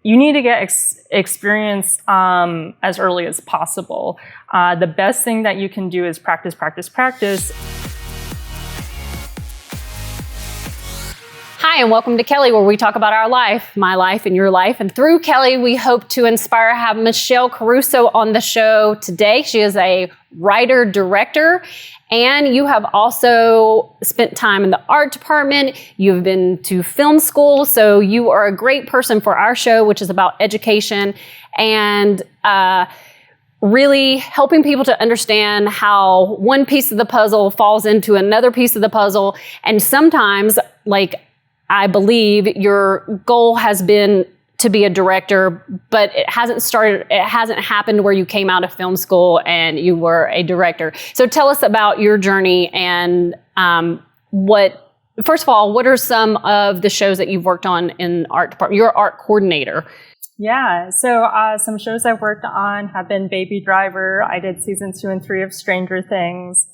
you need to get experience as early as possible. The best thing that you can do is practice, practice, practice. Hi, and welcome to Kelly, where we talk about our life, my life and your life. And through Kelly, we hope to inspire, have Michelle Caruso on the show today. She is a writer, director, and you have also spent time in the art department. You've been to film school, so you are a great person for our show, which is about education and really helping people to understand how one piece of the puzzle falls into another piece of the puzzle. And sometimes, like, I believe your goal has been to be a director, but it hasn't happened where you came out of film school and you were a director. So tell us about your journey and first of all, what are some of the shows that you've worked on in art department? You're an art coordinator. Yeah, so some shows I've worked on have been Baby Driver. I did season 2 and 3 of Stranger Things.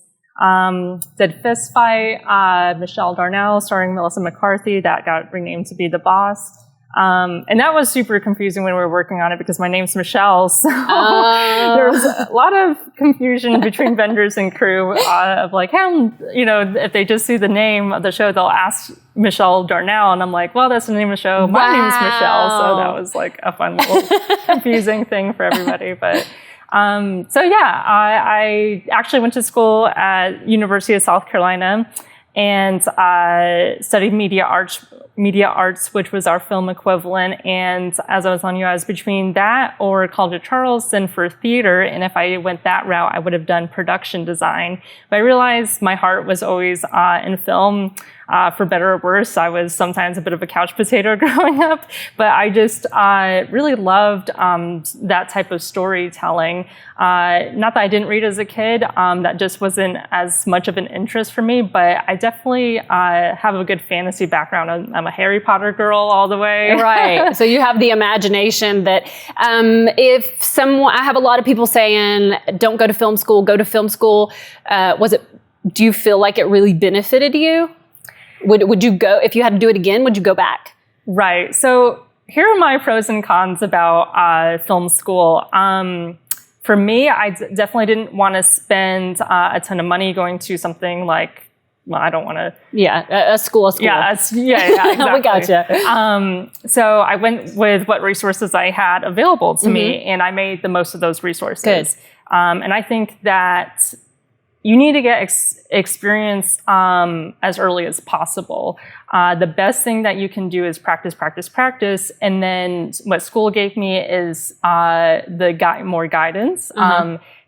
Did Fist Fight, Michelle Darnell starring Melissa McCarthy, that got renamed to be The Boss. And that was super confusing when we were working on it because my name's Michelle. So there was a lot of confusion between vendors and crew of like, if they just see the name of the show, they'll ask Michelle Darnell. And I'm like, well, that's the name of the show. My name's Michelle. So that was like a fun little confusing thing for everybody. But I actually went to school at University of South Carolina and studied media arts, which was our film equivalent. And as I was telling you, I was between that or College of Charleston for theater. And if I went that route, I would have done production design. But I realized my heart was always in film. For better or worse, I was sometimes a bit of a couch potato growing up, but I just really loved that type of storytelling. Not that I didn't read as a kid, that just wasn't as much of an interest for me, but I definitely have a good fantasy background. I'm a Harry Potter girl all the way. Right. So you have the imagination that I have a lot of people saying, don't go to film school, go to film school. Do you feel like it really benefited you? Would you go, if you had to do it again, would you go back? Right. So here are my pros and cons about film school. For me, I definitely didn't want to spend a ton of money going to something like, well, I don't want to. Yeah, a school. Yeah, exactly. We gotcha. So I went with what resources I had available to me, and I made the most of those resources. Good. And I think that you need to get experience as early as possible. The best thing that you can do is practice, practice, practice. And then what school gave me is more guidance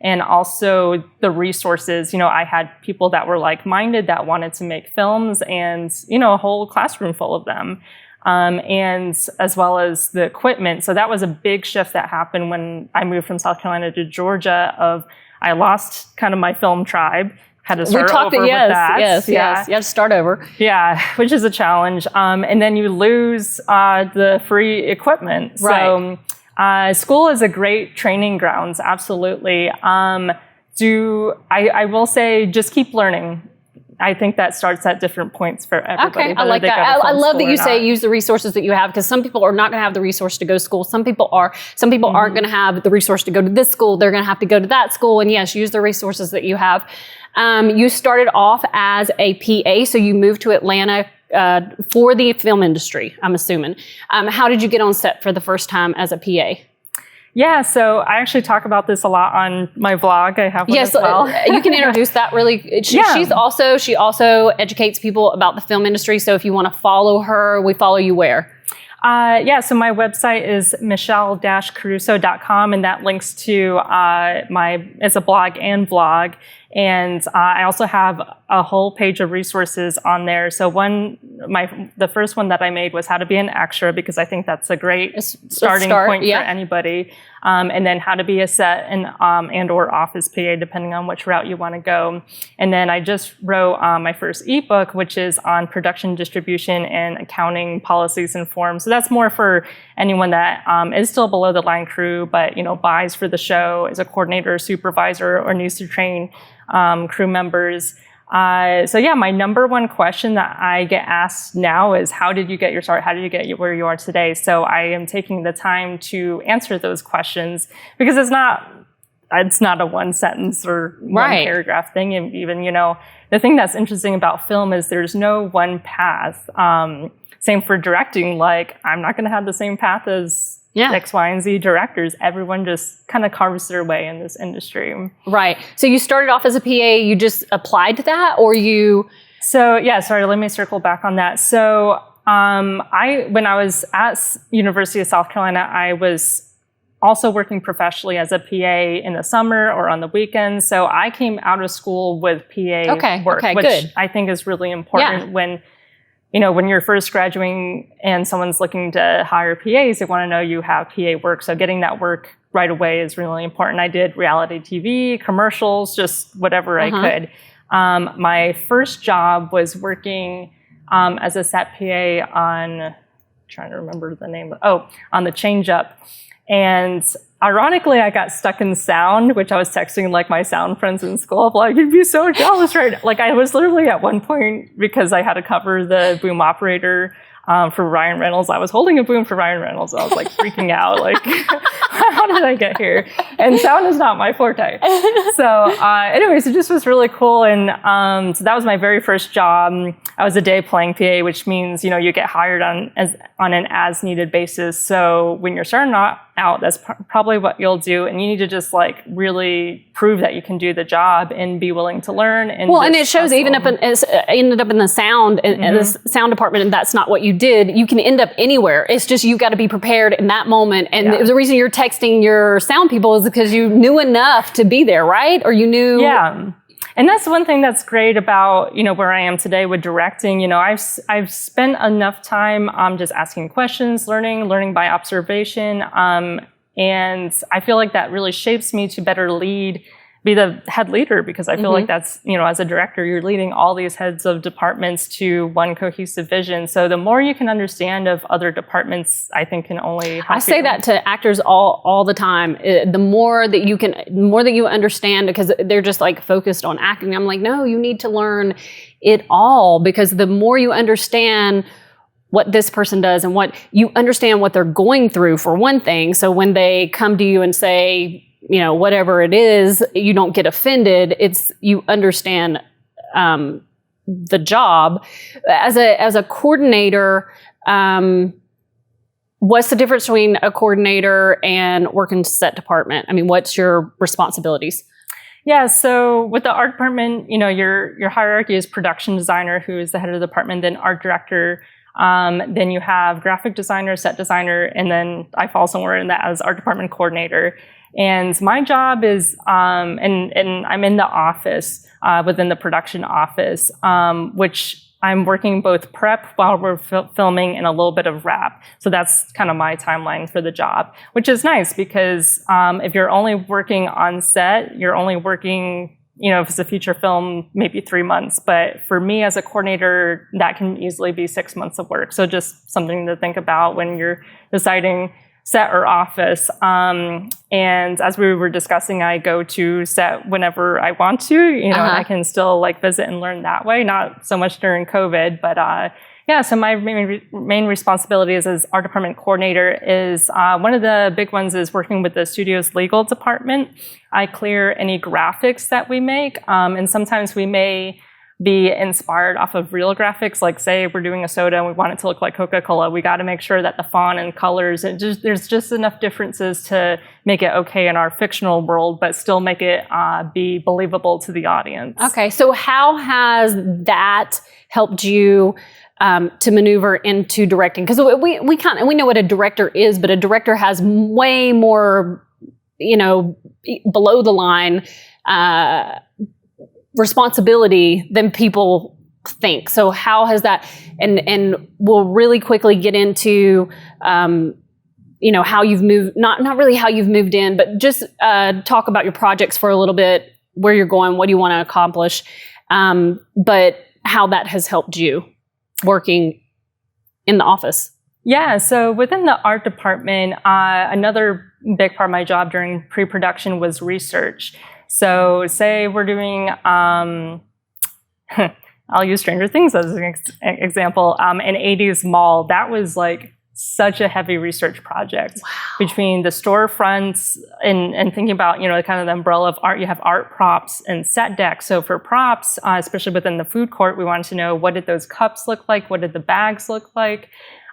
and also the resources. I had people that were like-minded that wanted to make films and, a whole classroom full of them. And as well as the equipment. So that was a big shift that happened when I moved from South Carolina to Georgia. I lost kind of my film tribe, had to start over with that. Yes. You have to start over. Yeah, which is a challenge. And then you lose the free equipment. Right. So school is a great training grounds, absolutely. I will say, just keep learning. I think that starts at different points for everybody. Okay, I like that. I love that you say use the resources that you have, because some people are not going to have the resource to go to school. Some people are. Some people aren't going to have the resource to go to this school. They're going to have to go to that school. And yes, use the resources that you have. You started off as a PA, so you moved to Atlanta for the film industry, I'm assuming. How did you get on set for the first time as a PA? Yeah, so I actually talk about this a lot on my vlog. I have one as well. You can introduce that really. She also educates people about the film industry. So if you want to follow her, we follow you where? So my website is michelle-caruso.com, and that links to it's a blog and vlog. And I also have a whole page of resources on there. So the first one that I made was how to be an extra, because I think that's a great starting point for anybody. And then how to be a set and or office PA, depending on which route you want to go. And then I just wrote my first ebook, which is on production, distribution, and accounting policies and forms. So that's more for anyone that is still below the line crew, but buys for the show, is a coordinator, supervisor, or needs to train crew members. So yeah, my number one question that I get asked now is, how did you get your start? How did you get where you are today? So I am taking the time to answer those questions, because it's not a one sentence or one paragraph thing. And even, the thing that's interesting about film is there's no one path. Same for directing. Like, I'm not going to have the same path as X, Y, and Z directors. Everyone just kind of carves their way in this industry. Right. So you started off as a PA, you just applied to that, or you... So yeah, sorry, let me circle back on that. So when I was at University of South Carolina, I was also working professionally as a PA in the summer or on the weekends. So I came out of school with PA work, which I think is really important when you're first graduating and someone's looking to hire PAs, they want to know you have PA work. So getting that work right away is really important. I did reality TV, commercials, just whatever I could. My first job was working as a set PA on, trying to remember the name, on the Change Up. And ironically, I got stuck in sound, which I was texting like my sound friends in school. I'm like, you'd be so jealous, right? Like, I was literally at one point, because I had to cover the boom operator for Ryan Reynolds. I was holding a boom for Ryan Reynolds. I was like freaking out, like, how did I get here? And sound is not my forte. So anyways, it just was really cool. And so that was my very first job. I was a day playing PA, which means, you get hired on an as needed basis. So when you're starting out, that's probably what you'll do. And you need to just like really prove that you can do the job and be willing to learn. And it shows even ended up in the sound in the sound department, and that's not what you did. You can end up anywhere. It's just you got to be prepared in that moment. And the reason you're texting your sound people is because you knew enough to be there, right? Or you knew. Yeah. And that's one thing that's great about, where I am today with directing. I've spent enough time just asking questions, learning by observation. And I feel like that really shapes me to better be the head leader, because I feel like that's, as a director, you're leading all these heads of departments to one cohesive vision. So the more you can understand of other departments, I think can only help I say that to actors all the time. The more that you understand, because they're just like focused on acting. I'm like, no, you need to learn it all, because the more you understand what this person does and what you understand what they're going through, for one thing. So when they come to you and say, whatever it is, you don't get offended. You understand the job. As a coordinator, what's the difference between a coordinator and working set department? I mean, what's your responsibilities? Yeah, so with the art department, your hierarchy is production designer, who is the head of the department, then art director. Then you have graphic designer, set designer, and then I fall somewhere in that as art department coordinator. And my job is, and I'm in the office, within the production office, which I'm working both prep while we're filming and a little bit of wrap. So that's kind of my timeline for the job, which is nice because if you're only working on set, you're only working, if it's a feature film, maybe 3 months. But for me as a coordinator, that can easily be 6 months of work. So just something to think about when you're deciding set or office. And as we were discussing, I go to set whenever I want to, and I can still like visit and learn that way, not so much during COVID, but so my main responsibilities as art department coordinator is, one of the big ones is working with the studio's legal department. I clear any graphics that we make, and sometimes we may be inspired off of real graphics. Like say we're doing a soda and we want it to look like Coca-Cola. We got to make sure that the font and colors, there's just enough differences to make it okay in our fictional world, but still make it be believable to the audience. Okay, so how has that helped you to maneuver into directing? Because we know what a director is, but a director has way more, below the line responsibility than people think. So how has that, and we'll really quickly get into, how you've moved, not really how you've moved in, but just talk about your projects for a little bit, where you're going, what do you want to accomplish, but how that has helped you working in the office. Yeah, so within the art department, another big part of my job during pre-production was research. So say we're doing I'll use Stranger Things as an example. An 80s mall, that was like such a heavy research project. Wow. Between the storefronts and thinking about, kind of the umbrella of art. You have art props and set decks. So for props, especially within the food court, we wanted to know, what did those cups look like? What did the bags look like?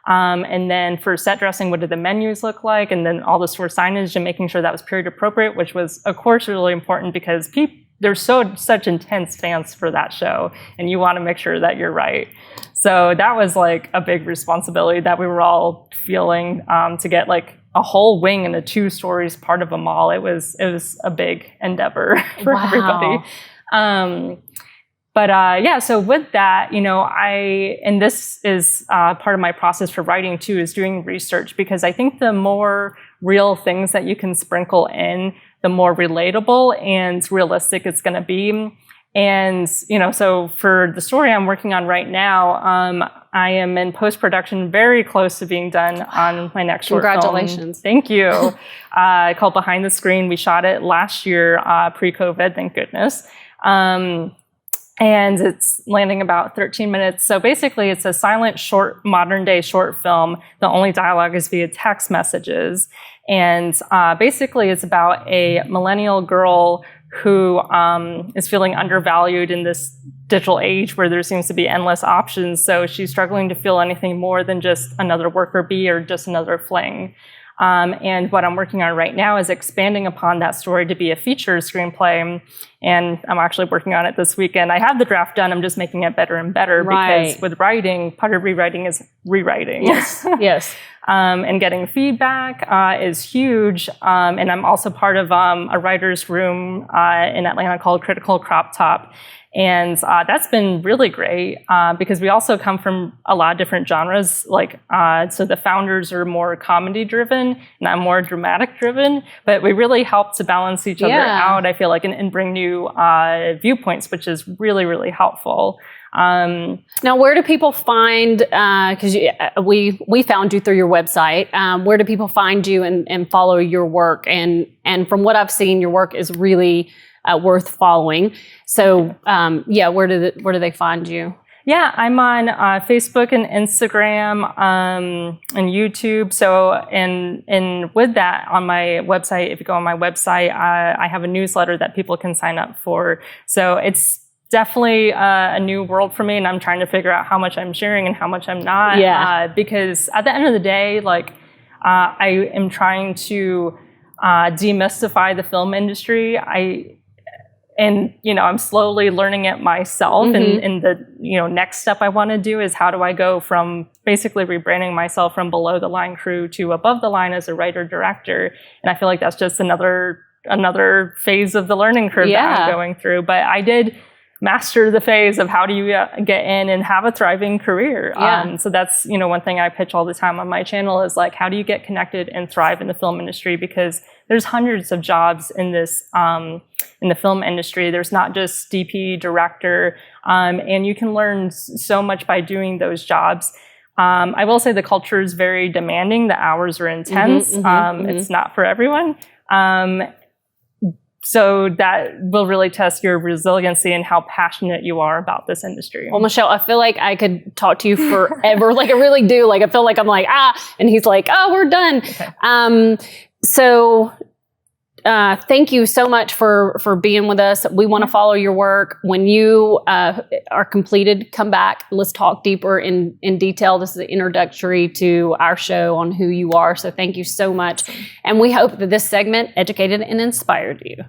And then for set dressing, what did the menus look like? And then all the store signage and making sure that was period appropriate, which was, of course, really important because there's such intense fans for that show, and you want to make sure that you're right. So that was like a big responsibility that we were all feeling, to get like a whole wing and a 2 stories part of a mall. It was a big endeavor for everybody. So with that, and this is part of my process for writing too, is doing research, because I think the more real things that you can sprinkle in, the more relatable and realistic it's going to be. And, so for the story I'm working on right now, I am in post-production, very close to being done on my next short film. Congratulations. Thank you. Called Behind the Screen. We shot it last year, pre-COVID, thank goodness. And it's landing about 13 minutes. So basically, it's a silent, short, modern-day short film. The only dialogue is via text messages. And basically, it's about a millennial girl who is feeling undervalued in this digital age where there seems to be endless options. So she's struggling to feel anything more than just another worker bee or just another fling. And what I'm working on right now is expanding upon that story to be a feature screenplay. And I'm actually working on it this weekend. I have the draft done. I'm just making it better and better, because with writing, part of rewriting is rewriting. Yes, yes. And getting feedback is huge. And I'm also part of a writer's room in Atlanta called Critical Crop Top. And that's been really great, because we also come from a lot of different genres. So the founders are more comedy driven and I'm more dramatic driven, but we really help to balance each other out, I feel like, and bring new viewpoints, which is really, really helpful. Now, where do people find, because we found you through your website, where do people find you and follow your work? And from what I've seen, your work is really worth following. So, where do they find you? Yeah, I'm on Facebook and Instagram and YouTube. So, and with that, on my website, if you go on my website, I have a newsletter that people can sign up for. So it's definitely a new world for me, and I'm trying to figure out how much I'm sharing and how much I'm not. Because at the end of the day, I am trying to demystify the film industry. I'm slowly learning it myself. And the next step I want to do is, how do I go from basically rebranding myself from below the line crew to above the line as a writer director? And I feel like that's just another phase of the learning curve that I'm going through. But I did master the phase of how do you get in and have a thriving career. So that's, one thing I pitch all the time on my channel is how do you get connected and thrive in the film industry? Because there's hundreds of jobs in this, in the film industry. There's not just DP, director, and you can learn so much by doing those jobs. I will say the culture is very demanding. The hours are intense. It's not for everyone. So that will really test your resiliency and how passionate you are about this industry. Well, Michelle, I feel like I could talk to you forever. I really do. I feel like I'm and he's like, oh, we're done. Okay. Thank you so much for being with us. We want to follow your work. When you are completed, come back. Let's talk deeper in detail. This is an introductory to our show on who you are. So thank you so much. And we hope that this segment educated and inspired you.